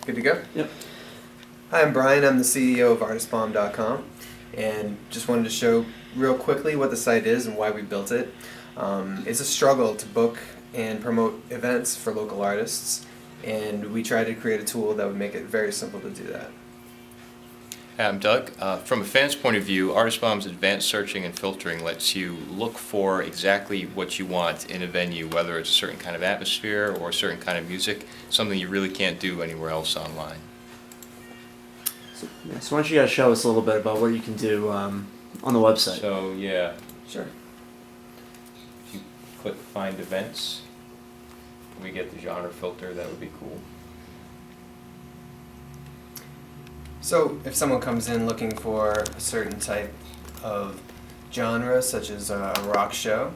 Good to go? Yep. Hi, I'm Brian. I'm the CEO of ArtistBomb.com, and just wanted to show real quickly what the site is and why we built it. It's a struggle to book and promote events for local artists, and we tried to create a tool that would make it very simple to do that. Hi, I'm Doug. From a fan's point of view, ArtistBomb's advanced searching and filtering lets you look for exactly what you want in a venue, whether it's a certain kind of atmosphere or a certain kind of music, something you really can't do anywhere else online. So why don't you guys show us a little bit about what you can do on the website? So, yeah, Sure. if you click Find Events, we get the genre filter. That would be cool. So if someone comes in looking for a certain type of genre, such as a rock show,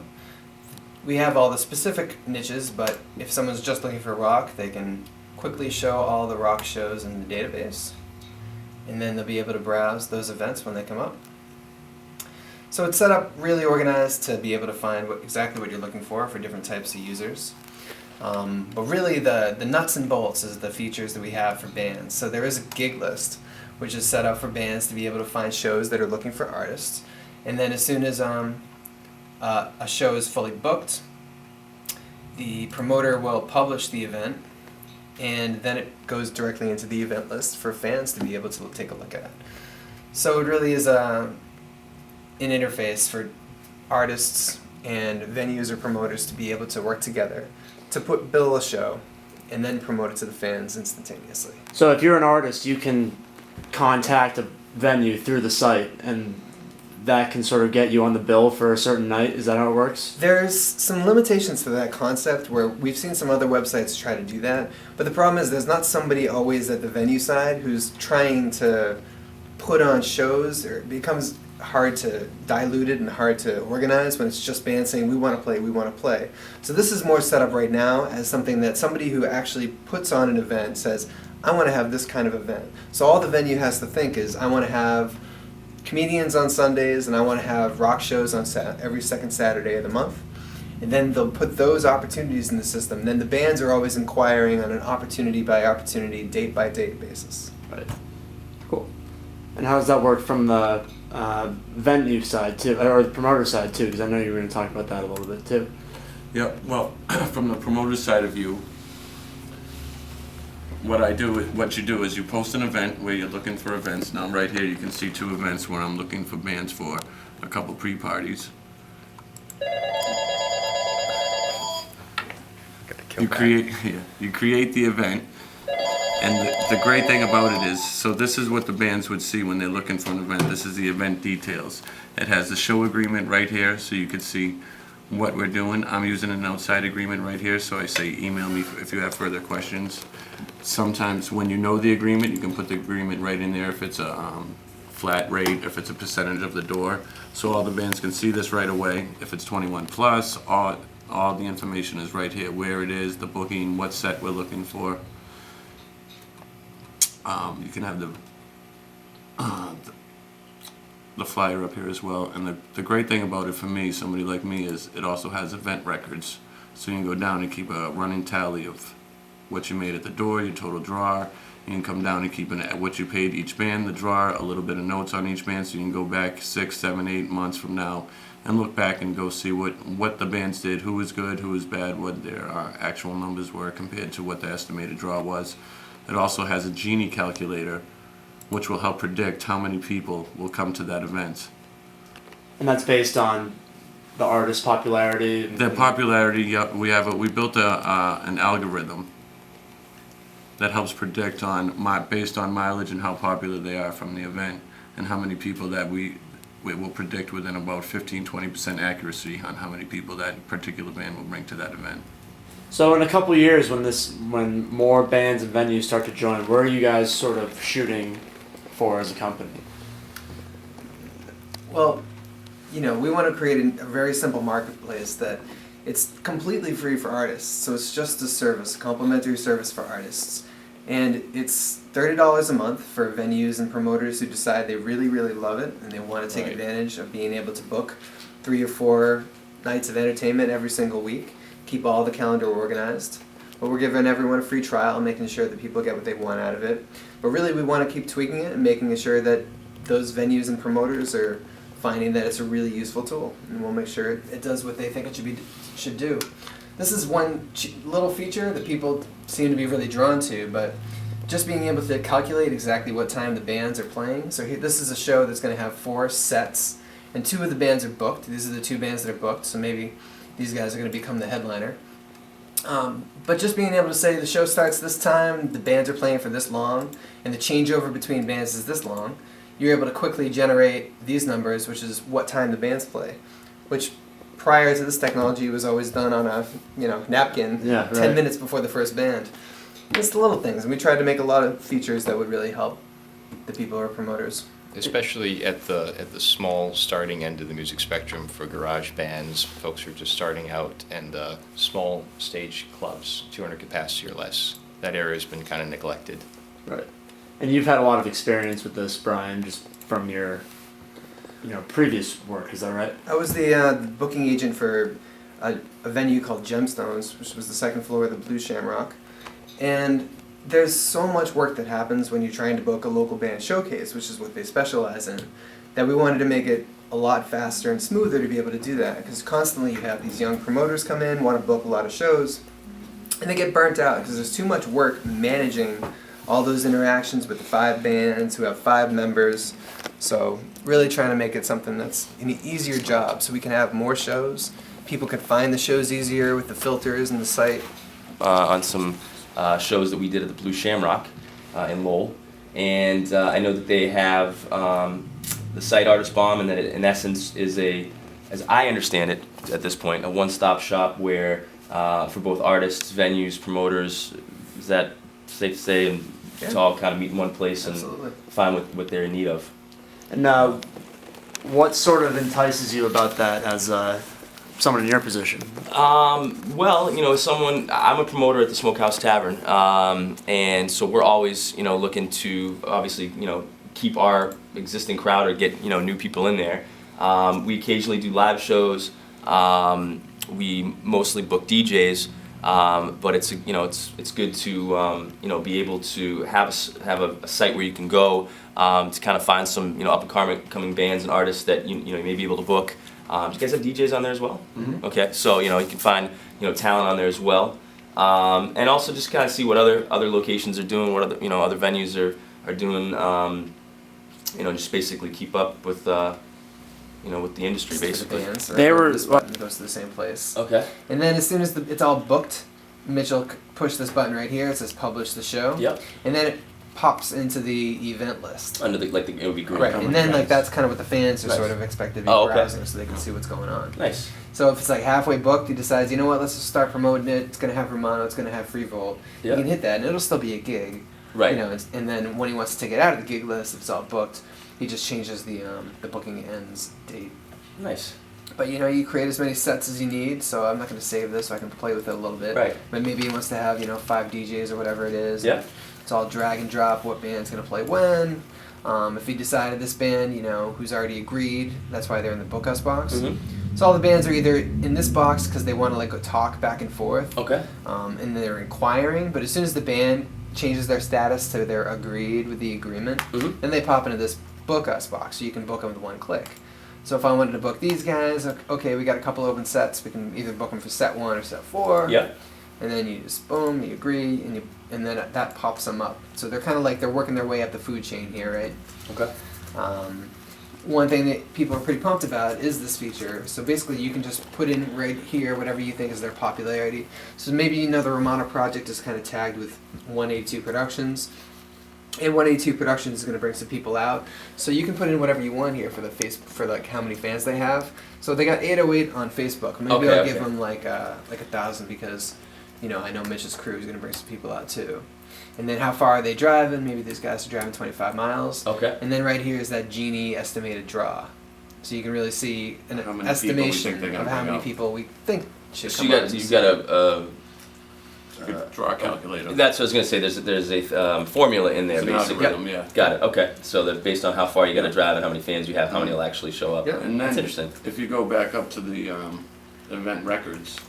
we have all the specific niches, but if someone's just looking for rock, they can quickly show all the rock shows in the database, and then they'll be able to browse those events when they come up. So it's set up really organized to be able to find exactly what you're looking for different types of users. But really the nuts and bolts is the features that we have for bands. So there is a gig list, which is set up for bands to be able to find shows that are looking for artists. And then as soon as a show is fully booked, the promoter will publish the event, and then it goes directly into the event list for fans to be able to take a look at. So it really is an interface for artists and venues or promoters to be able to work together to bill a show and then promote it to the fans instantaneously. So if you're an artist, you can contact a venue through the site, and that can sort of get you on the bill for a certain night. Is that how it works? There's some limitations to that concept where we've seen some other websites try to do that, but the problem is there's not somebody always at the venue side who's trying to put on shows, or it becomes hard to dilute it and hard to organize when it's just bands saying we want to play, we want to play. So this is more set up right now as something that somebody who actually puts on an event says, I want to have this kind of event. So all the venue has to think is, I want to have comedians on Sundays and I want to have rock shows on every second Saturday of the month. And then they'll put those opportunities in the system. And then the bands are always inquiring on an opportunity by opportunity, date by date basis. Right. Cool. And how does that work from the venue side too, or the promoter side too? Because I know you were going to talk about that a little bit too. Yep. Well, from the promoter side of view, what you do is you post an event where you're looking for events. Now right here you can see 2 events where I'm looking for bands for a couple pre-parties. You create the event, and the great thing about it is, so this is what the bands would see when they're looking for an event. This is the event details. It has the show agreement right here, so you can see what we're doing. I'm using an outside agreement right here, so I say email me if you have further questions. Sometimes when you know the agreement, you can put the agreement right in there if it's a flat rate, if it's a percentage of the door, so all the bands can see this right away. If it's 21 plus, all the information is right here, where it is, the booking, what set we're looking for. You can have the flyer up here as well, and the great thing about it for me, somebody like me, is it also has event records, so you can go down and keep a running tally of what you made at the door, your total draw. You can come down and keep what you paid each band, the draw, a little bit of notes on each band, so you can go back 6, 7, 8 months from now and look back and go see what the bands did, who was good, who was bad, what their actual numbers were compared to what the estimated draw was. It also has a Gini calculator, which will help predict how many people will come to that event. And that's based on the artist's popularity. Their popularity, yeah, we built an algorithm that helps predict based on mileage and how popular they are from the event, and how many people that we will predict within about 15-20% accuracy on how many people that particular band will bring to that event. So in a couple years, when more bands and venues start to join, where are you guys sort of shooting for as a company? Well, we want to create a very simple marketplace that it's completely free for artists. So it's just a service, a complimentary service for artists. And it's $30 a month for venues and promoters who decide they really, really love it and they want to take advantage of being able to book 3 or 4 nights of entertainment every single week, keep all the calendar organized. but we're giving everyone a free trial, making sure that people get what they want out of it. But really, we want to keep tweaking it and making sure that those venues and promoters are finding that it's a really useful tool, and we'll make sure it does what they think it should do. This is one little feature that people seem to be really drawn to, but just being able to calculate exactly what time the bands are playing. So this is a show that's going to have 4 sets, and 2 of the bands are booked. These are the 2 bands that are booked, so maybe these guys are going to become the headliner. But just being able to say the show starts this time, the bands are playing for this long, and the changeover between bands is this long, you're able to quickly generate these numbers, which is what time the bands play, which prior to this technology was always done on a napkin 10 minutes before the first band. It's the little things, and we tried to make a lot of features that would really help the people who are promoters. Especially at the small starting end of the music spectrum for garage bands, folks who are just starting out, and small stage clubs, 200 capacity or less. That area has been kind of neglected. Right. And you've had a lot of experience with this, Brian, just from your previous work, is that right? I was the booking agent for a venue called Gemstones, which was the 2nd floor of the Blue Shamrock. And there's so much work that happens when you're trying to book a local band showcase, which is what they specialize in, that we wanted to make it a lot faster and smoother to be able to do that. Because constantly you have these young promoters come in, want to book a lot of shows, and they get burnt out because there's too much work managing all those interactions with the 5 bands who have 5 members. So really trying to make it something that's an easier job so we can have more shows. People can find the shows easier with the filters and the site. On some shows that we did at the Blue Shamrock in Lowell, and I know that they have the site Artist Bomb, and that it, in essence, is as I understand it at this point, a one-stop shop where for both artists, venues, promoters, is that safe to say, and to all kind of meet in one place and Absolutely. find what they're in need of. And what sort of entices you about that as someone in your position? Well, as someone, I'm a promoter at the Smokehouse Tavern, and so we're always, looking to obviously, keep our existing crowd or get, new people in there. We occasionally do live shows. We mostly book DJs, but it's good to be able to have a site where you can go to kind of find some up and coming bands and artists that you may be able to book. Do you guys have DJs on there as well? Mm-hmm. Okay, so you can find talent on there as well, and also just kind of see what other locations are doing, what other venues are doing. Just basically keep up with with the industry basically. Bands, They were- this button goes to the same place. Okay. And then as soon as it's all booked, Mitch will push this button right here. It says publish the show. Yep. And then it pops into the event list. Under the it would be green. Right, and then that's kind of what the fans are Nice. sort of expected to be Oh, okay. browsing, so they can see what's going on. Nice. So if it's like halfway booked, he decides, you know what, let's just start promoting it. It's gonna have Romano, it's gonna have Freevolt. Yeah. You can hit that, and it'll still be a gig. Right. And then when he wants to take it out of the gig list, if it's all booked, he just changes the booking ends date. Nice. But you create as many sets as you need. So I'm not gonna save this, so I can play with it a little bit. Right. But maybe he wants to have 5 DJs or whatever it is. Yeah. It's all drag and drop what band's gonna play when. If he decided this band, who's already agreed, that's why they're in the book us box. Mhm. So all the bands are either in this box because they want to go talk back and forth, Okay. and they're inquiring. But as soon as the band changes their status to they're agreed with the agreement, Mhm. then they pop into this book us box, so you can book them with one click. So if I wanted to book these guys, okay, we got a couple open sets. We can either book them for set 1 or set 4. Yeah. And then you just boom, you agree, and then that pops them up. So they're kind of like they're working their way up the food chain here, right? Okay. One thing that people are pretty pumped about is this feature. So basically, you can just put in right here whatever you think is their popularity. So maybe the Romano project is kind of tagged with 182 Productions. And 182 Productions is going to bring some people out, so you can put in whatever you want here for like how many fans they have. So they got 808 on Facebook. Maybe Okay, I'll okay. give them like 1,000 because I know Mitch's crew is going to bring some people out too. And then how far are they driving? Maybe these guys are driving 25 miles. Okay. And then right here is that Genie estimated draw, so you can really see an How many people we estimation think they're gonna of how bring many out. people we think should So come you out. got you've got a Good draw calculator. that's what I was gonna say. There's a formula in there It's an basically. algorithm, yeah. Got it. Okay. So that based on how far you got to drive and how many fans you have, how many will actually show up. Yeah. And That's then, interesting. if you go back up to the event records,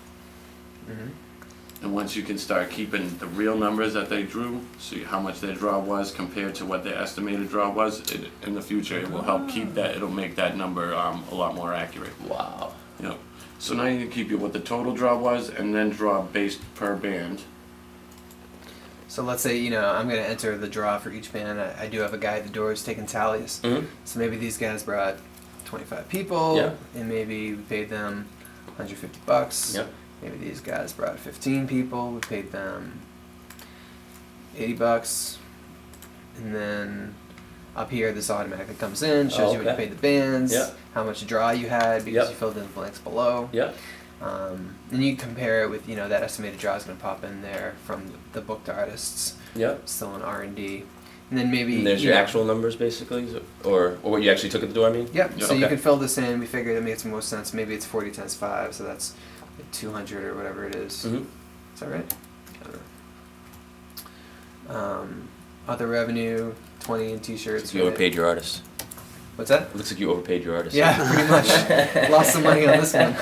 Mhm. And once you can start keeping the real numbers that they drew, see how much their draw was compared to what their estimated draw was, in the future, it will help keep that, it'll make that number a lot more accurate. Wow. You know, so now you can keep what the total draw was and then draw based per band. So let's say, you know, I'm going to enter the draw for each band. I do have a guy at the doors taking tallies. Mhm. So maybe these guys brought 25 people, Yeah. and maybe we paid them $150. Yep. Maybe these guys brought 15 people. We paid them $80. And then up here, this automatically comes in, shows you what you okay. paid the bands, Yeah. how much draw you had because Yep. you filled in the blanks below. Yeah. And you compare it with, you know, that estimated draw is going to pop in there from the booked artists, Yeah. still in R&D. And then maybe And there's you your know, actual numbers, basically, or what you actually took at the door. I mean. Yep. Yeah. So you Okay. can fill this in. We figured it makes the most sense. Maybe it's 40 times 5, so that's like 200 or whatever it is. Mm-hmm. Is that right? I don't know. Other revenue, 20 in t-shirts. You overpaid your artist. What's that? It looks like you overpaid your artist. Yeah, pretty much. Lost some money on this one.